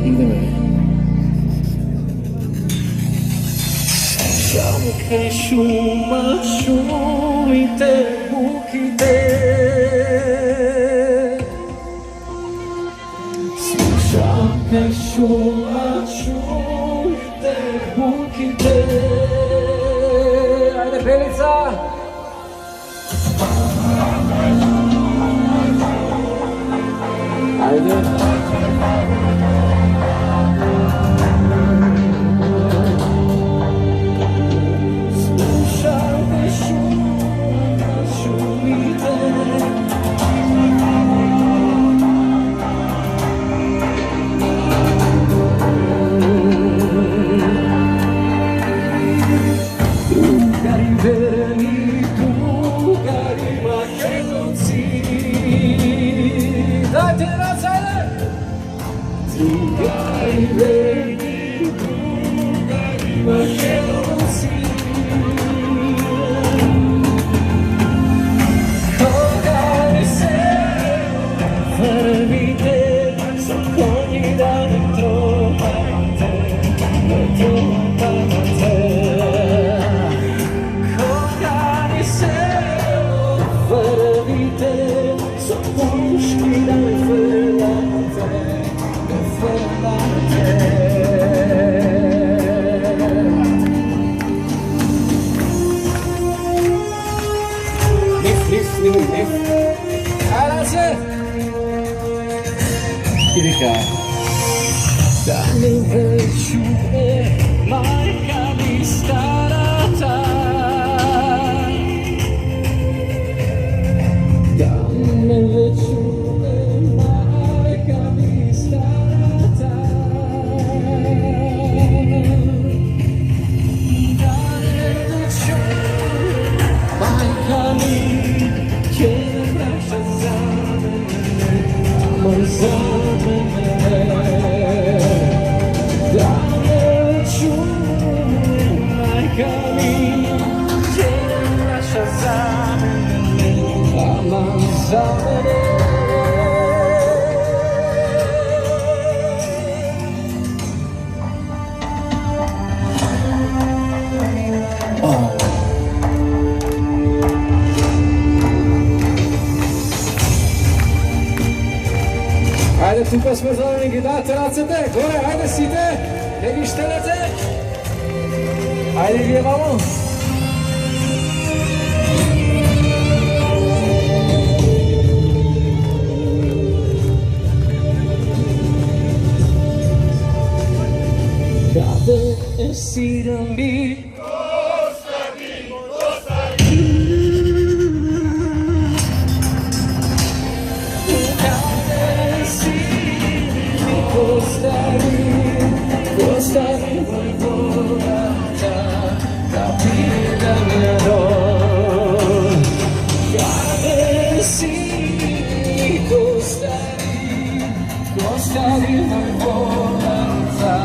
ideme. Šamke šuma šumite, bukite. Šamke šuma šumite, bukite. Ajde, Belica! Ajde. Slušajte šuma, šumite. Drugari verni, drugari Makedonci. Dajte nas, ajde! Drugari verni, drugari Makedonci. Koga ne se vrvite, sa konji da ne trovate, ne trovate. Koga ne se vrvite, sa puški da ne vrvate, ne vrvate. Nif. Ajde se! Idi ka. Da ne veću majka mi starata. Da ne veću majka mi starata. Da ne veću majka mi za mene, da ne ću majka mi će naša za mene, aman za mene. Ajde, tupa smo zaleni, date racete, gore, ajde site, ne vi štelete. Ajde, gdje vamo? Kada esiram bi Ostavi moj vorata, da pida me dol. Kada si ostavi moj vorata,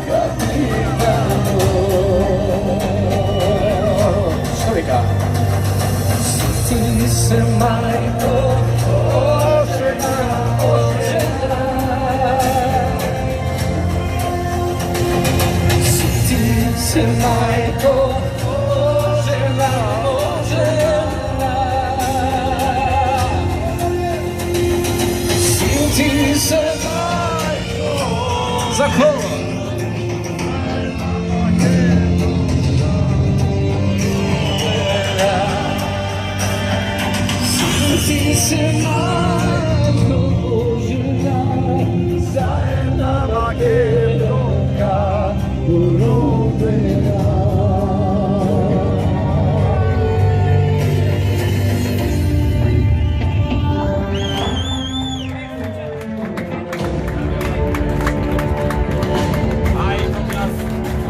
da pida me dol. Što li ka? Ti se majko, ožena. Se majko, ožena. Sin ti se majko, za koga? Sin ti se majko, ožena, za jedna Makedonka,